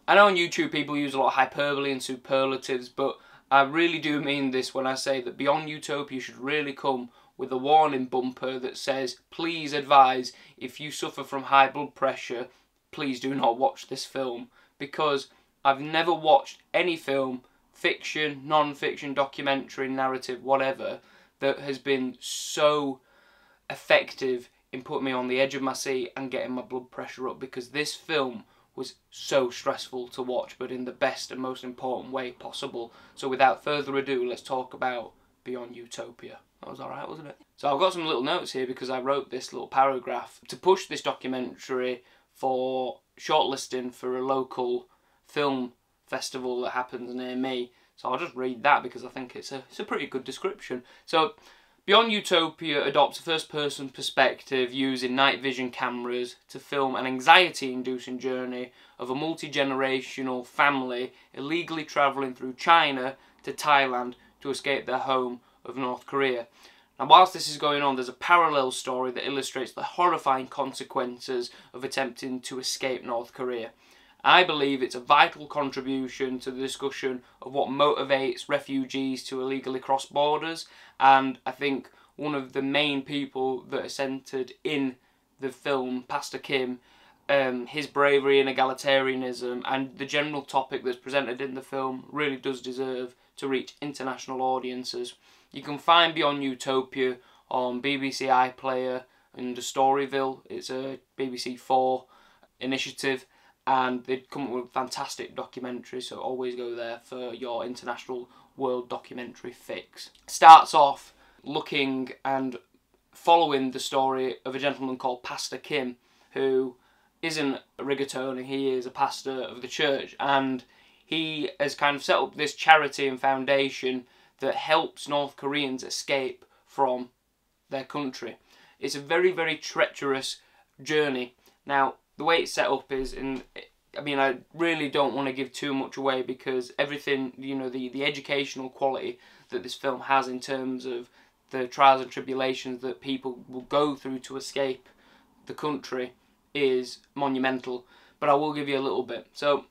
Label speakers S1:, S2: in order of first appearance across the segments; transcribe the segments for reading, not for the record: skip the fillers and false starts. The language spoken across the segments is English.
S1: I know on YouTube people use a lot of hyperbole and superlatives, but I really do mean this when I say that Beyond Utopia should really come with a warning bumper that says, please advise, if you suffer from high blood pressure, please do not watch this film. Because I've never watched any film, fiction, non-fiction, documentary, narrative, whatever, that has been so effective in putting me on the edge of my seat and getting my blood pressure up, because this film was so stressful to watch, but in the best and most important way possible. So without further ado, let's talk about Beyond Utopia. That was alright, wasn't it? So I've got some little notes here because I wrote this little paragraph to push this documentary for shortlisting for a local film festival that happens near me. So I'll just read that because I think it's a pretty good description. So, Beyond Utopia adopts a first-person perspective using night vision cameras to film an anxiety-inducing journey of a multi-generational family illegally travelling through China to Thailand to escape their home of North Korea. Now, whilst this is going on, there's a parallel story that illustrates the horrifying consequences of attempting to escape North Korea. I believe it's a vital contribution to the discussion of what motivates refugees to illegally cross borders, and I think one of the main people that are centred in the film, Pastor Kim, his bravery and egalitarianism and the general topic that's presented in the film really does deserve to reach international audiences. You can find Beyond Utopia on BBC iPlayer under Storyville. It's a BBC 4 initiative, and they'd come up with fantastic documentaries, so always go there for your international world documentary fix. Starts off looking and following the story of a gentleman called Pastor Kim, who isn't a rigatoni, he is a pastor of the church, and he has kind of set up this charity and foundation that helps North Koreans escape from their country. It's a very, very treacherous journey. Now, the way it's set up is, I really don't want to give too much away because everything, the educational quality that this film has in terms of the trials and tribulations that people will go through to escape the country is monumental. But I will give you a little bit. So,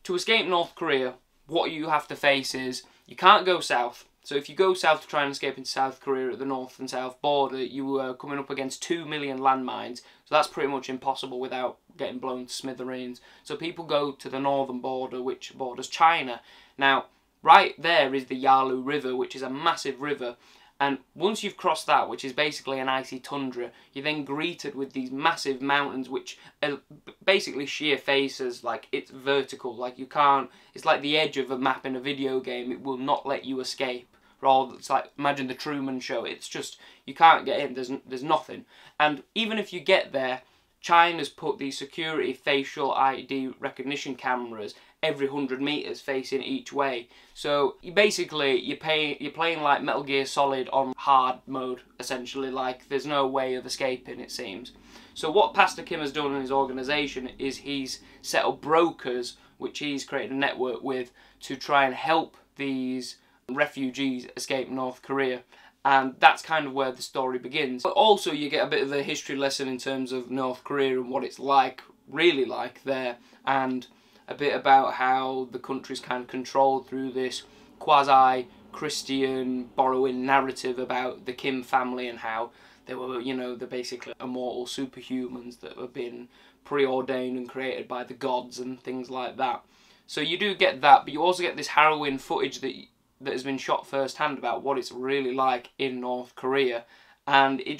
S1: to escape North Korea, what you have to face is, you can't go south. So if you go south to try and escape into South Korea at the north and south border, you are coming up against 2 million landmines. So that's pretty much impossible without getting blown to smithereens. So people go to the northern border, which borders China. Now, right there is the Yalu River, which is a massive river. And once you've crossed that, which is basically an icy tundra, you're then greeted with these massive mountains, which are basically sheer faces, like it's vertical, like you can't, it's like the edge of a map in a video game, it will not let you escape. Rather, it's like, imagine the Truman Show, it's just, you can't get in, there's nothing. And even if you get there, China's put these security facial ID recognition cameras every 100 metres facing each way. So basically you're playing like Metal Gear Solid on hard mode, essentially, like there's no way of escaping, it seems. So what Pastor Kim has done in his organisation is he's set up brokers, which he's created a network with, to try and help these refugees escape North Korea. And that's kind of where the story begins. But also you get a bit of a history lesson in terms of North Korea and what it's like, really like there, and a bit about how the country's kind of controlled through this quasi-Christian borrowing narrative about the Kim family and how they were, they're basically immortal superhumans that have been preordained and created by the gods and things like that. So you do get that, but you also get this harrowing footage that has been shot firsthand about what it's really like in North Korea, and it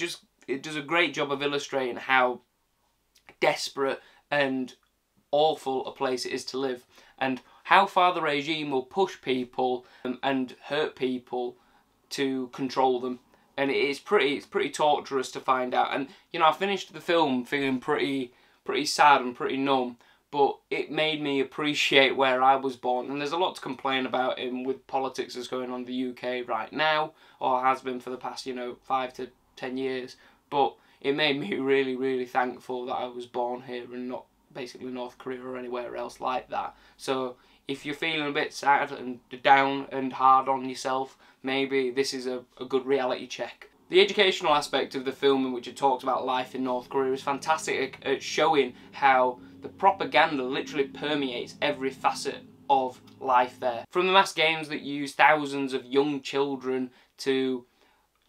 S1: does a great job of illustrating how desperate and awful a place it is to live, and how far the regime will push people and hurt people to control them. And it's pretty torturous to find out. And I finished the film feeling pretty sad and pretty numb, but it made me appreciate where I was born. And there's a lot to complain about with politics that's going on in the UK right now, or has been for the past 5 to 10 years. But it made me really, really thankful that I was born here and not basically North Korea or anywhere else like that. So if you're feeling a bit sad and down and hard on yourself, maybe this is a good reality check. The educational aspect of the film, in which it talks about life in North Korea, is fantastic at showing how the propaganda literally permeates every facet of life there. From the mass games that use thousands of young children to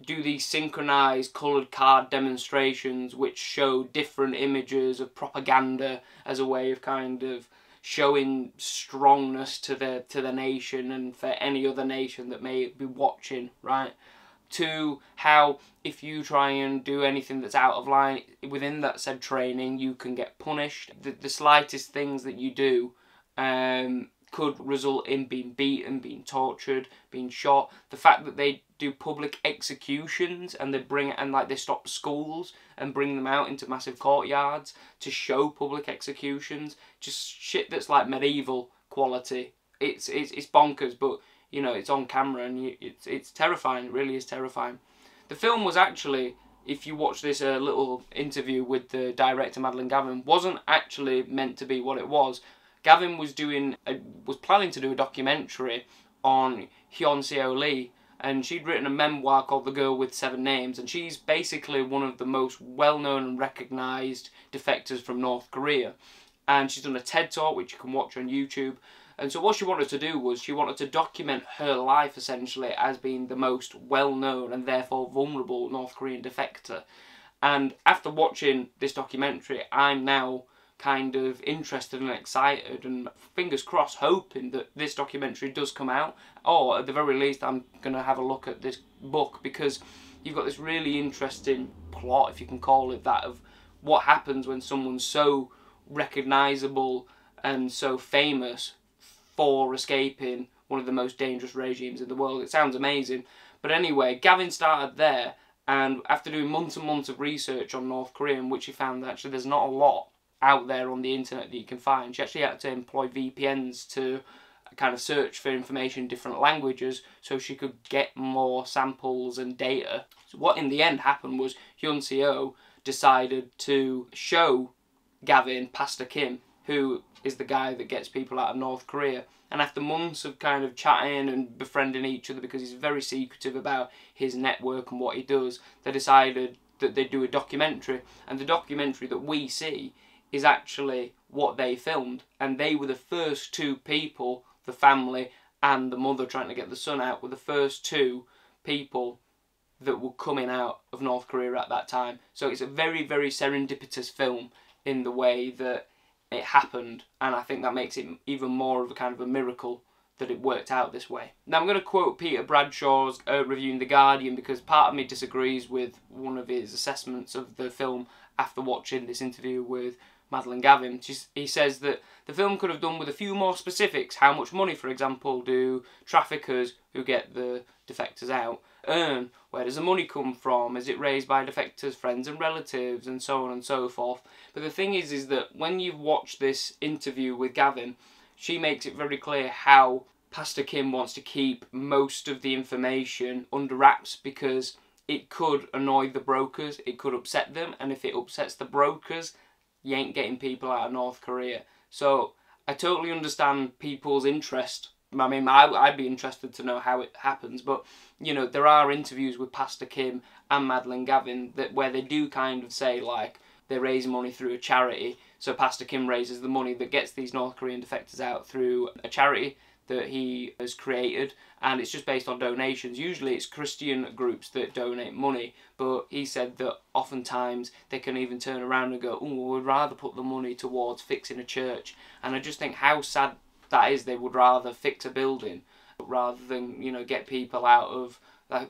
S1: do these synchronized coloured card demonstrations which show different images of propaganda as a way of kind of showing strongness to the nation and for any other nation that may be watching, right? To how if you try and do anything that's out of line within that said training, you can get punished. The slightest things that you do could result in being beaten, being tortured, being shot. The fact that they do public executions and they stop schools and bring them out into massive courtyards to show public executions, just shit that's like medieval quality. It's bonkers, but you know, it's on camera and it's terrifying. It really is terrifying. The film was actually, if you watch this little interview with the director Madeline Gavin, wasn't actually meant to be what it was. Gavin was planning to do a documentary on Hyun Seo Lee, and she'd written a memoir called The Girl with Seven Names, and she's basically one of the most well-known and recognised defectors from North Korea. And she's done a TED Talk, which you can watch on YouTube. And so what she wanted to do was she wanted to document her life, essentially, as being the most well-known and therefore vulnerable North Korean defector. And after watching this documentary, I'm now kind of interested and excited and fingers crossed hoping that this documentary does come out, or at the very least I'm going to have a look at this book, because you've got this really interesting plot, if you can call it that, of what happens when someone's so recognisable and so famous for escaping one of the most dangerous regimes in the world. It sounds amazing. But anyway, Gavin started there, and after doing months and months of research on North Korea, in which he found that actually there's not a lot out there on the internet that you can find. She actually had to employ VPNs to kind of search for information in different languages so she could get more samples and data. So what in the end happened was Hyun Seo decided to show Gavin Pastor Kim, who is the guy that gets people out of North Korea. And after months of kind of chatting and befriending each other, because he's very secretive about his network and what he does, they decided that they'd do a documentary. And the documentary that we see is actually what they filmed. And they were the first two people, the family and the mother trying to get the son out, were the first two people that were coming out of North Korea at that time. So it's a very, very serendipitous film in the way that it happened, and I think that makes it even more of a kind of a miracle that it worked out this way. Now I'm going to quote Peter Bradshaw's review in The Guardian, because part of me disagrees with one of his assessments of the film after watching this interview with Madeline Gavin. He says that the film could have done with a few more specifics. How much money, for example, do traffickers who get the defectors out earn? Where does the money come from? Is it raised by defectors' friends and relatives, and so on and so forth? But the thing is that when you've watched this interview with Gavin, she makes it very clear how Pastor Kim wants to keep most of the information under wraps, because it could annoy the brokers, it could upset them, and if it upsets the brokers, you ain't getting people out of North Korea. So I totally understand people's interest. I mean, I'd be interested to know how it happens, but you know, there are interviews with Pastor Kim and Madeline Gavin where they do kind of say, like, they raise money through a charity. So Pastor Kim raises the money that gets these North Korean defectors out through a charity that he has created, and it's just based on donations. Usually it's Christian groups that donate money, but he said that oftentimes they can even turn around and go, oh, we'd rather put the money towards fixing a church. And I just think how sad that is. They would rather fix a building rather than, you know, get people out of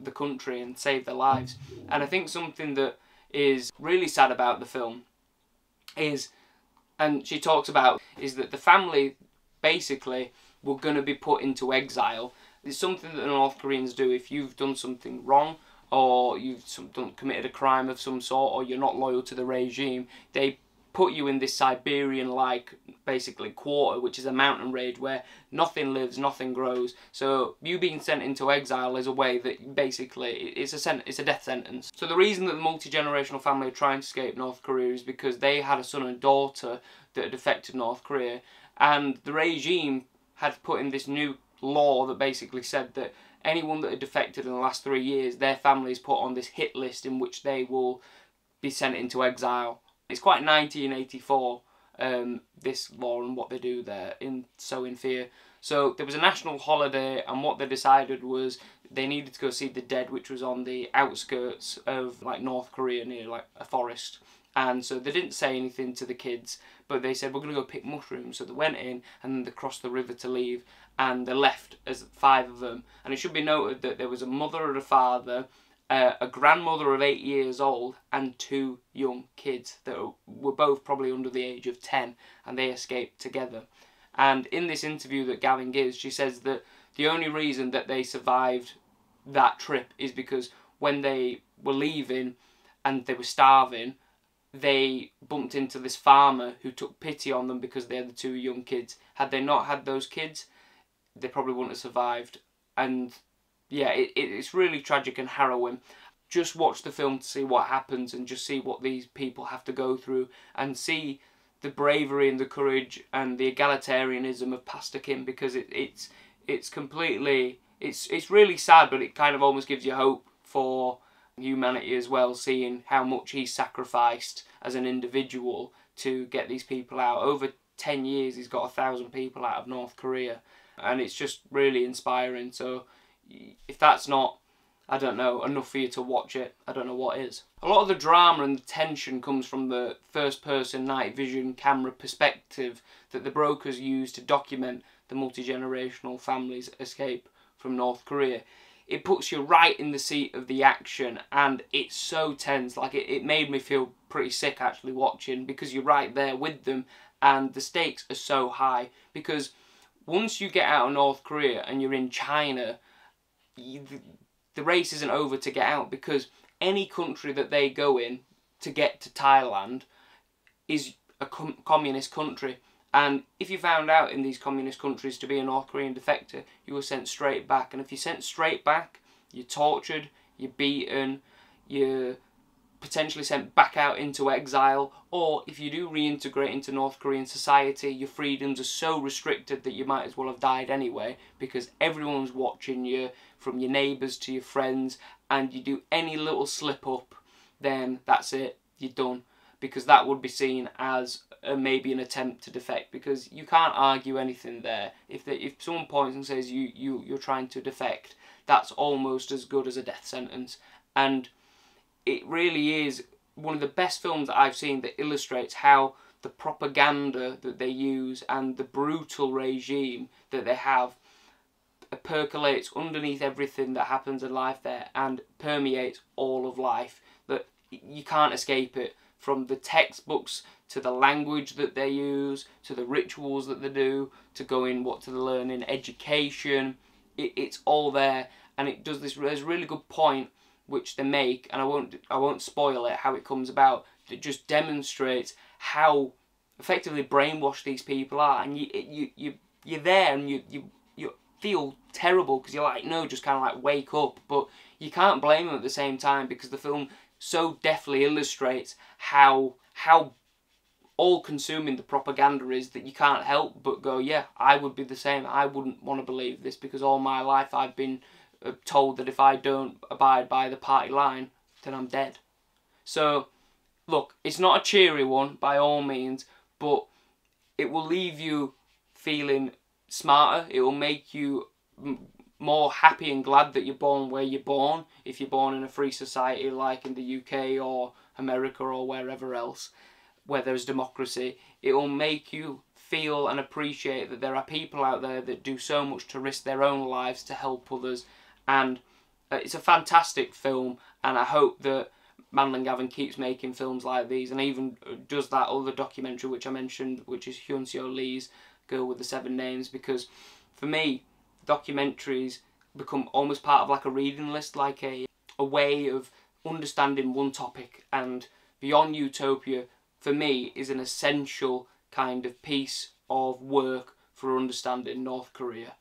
S1: the country and save their lives. And I think something that is really sad about the film is, and she talks about, is that the family basically were going to be put into exile. It's something that the North Koreans do. If you've done something wrong, or you've committed a crime of some sort, or you're not loyal to the regime, they put you in this Siberian-like, basically, quarter, which is a mountain range where nothing lives, nothing grows. So you being sent into exile is a way that basically it's a death sentence. So the reason that the multi-generational family are trying to escape North Korea is because they had a son and daughter that had defected North Korea, and the regime had put in this new law that basically said that anyone that had defected in the last 3 years, their families put on this hit list in which they will be sent into exile. It's quite 1984, this law and what they do there in Sow in Fear. So there was a national holiday, and what they decided was they needed to go see the dead, which was on the outskirts of like North Korea, near like a forest. And so they didn't say anything to the kids, but they said, we're going to go pick mushrooms. So they went in, and then they crossed the river to leave, and they left as 5 of them. And it should be noted that there was a mother and a father, a grandmother of 8 years old, and 2 young kids that were both probably under the age of 10, and they escaped together. And in this interview that Gavin gives, she says that the only reason that they survived that trip is because when they were leaving and they were starving, they bumped into this farmer who took pity on them because they had the 2 young kids. Had they not had those kids, they probably wouldn't have survived. And yeah, it's really tragic and harrowing. Just watch the film to see what happens, and just see what these people have to go through, and see the bravery and the courage and the egalitarianism of Pastor Kim, because it's completely, it's really sad, but it kind of almost gives you hope for humanity as well, seeing how much he sacrificed as an individual to get these people out. Over 10 years he's got 1,000 people out of North Korea, and it's just really inspiring. So if that's not, I don't know, enough for you to watch it, I don't know what is. A lot of the drama and the tension comes from the first-person night vision camera perspective that the brokers use to document the multi-generational family's escape from North Korea. It puts you right in the seat of the action, and it's so tense. Like, it made me feel pretty sick actually watching, because you're right there with them, and the stakes are so high. Because once you get out of North Korea and you're in China, the race isn't over to get out, because any country that they go in to get to Thailand is a communist country. And if you found out in these communist countries to be a North Korean defector, you were sent straight back. And if you're sent straight back, you're tortured, you're beaten, you're potentially sent back out into exile. Or if you do reintegrate into North Korean society, your freedoms are so restricted that you might as well have died anyway, because everyone's watching you, from your neighbours to your friends, and you do any little slip up, then that's it, you're done. Because that would be seen as maybe an attempt to defect, because you can't argue anything there. If someone points and says you're trying to defect, that's almost as good as a death sentence. And it really is one of the best films that I've seen that illustrates how the propaganda that they use and the brutal regime that they have percolates underneath everything that happens in life there, and permeates all of life, that you can't escape it. From the textbooks to the language that they use, to the rituals that they do, to going what to learn in education, it's all there. And it does this. There's a really good point which they make, and I won't spoil it, how it comes about. That just demonstrates how effectively brainwashed these people are, and you're there, and you feel terrible, because you're like, no, just kind of like wake up, but you can't blame them at the same time, because the film so deftly illustrates how all-consuming the propaganda is, that you can't help but go, yeah, I would be the same. I wouldn't want to believe this, because all my life I've been told that if I don't abide by the party line, then I'm dead. So, look, it's not a cheery one by all means, but it will leave you feeling smarter. It will make you more happy and glad that you're born where you're born, if you're born in a free society like in the UK or America or wherever else where there's democracy. It will make you feel and appreciate that there are people out there that do so much to risk their own lives to help others. And it's a fantastic film, and I hope that Manlin Gavin keeps making films like these, and even does that other documentary which I mentioned, which is Hyun Seo Lee's Girl with the Seven Names, because for me, documentaries become almost part of like a reading list, like a way of understanding one topic. And Beyond Utopia, for me, is an essential kind of piece of work for understanding North Korea.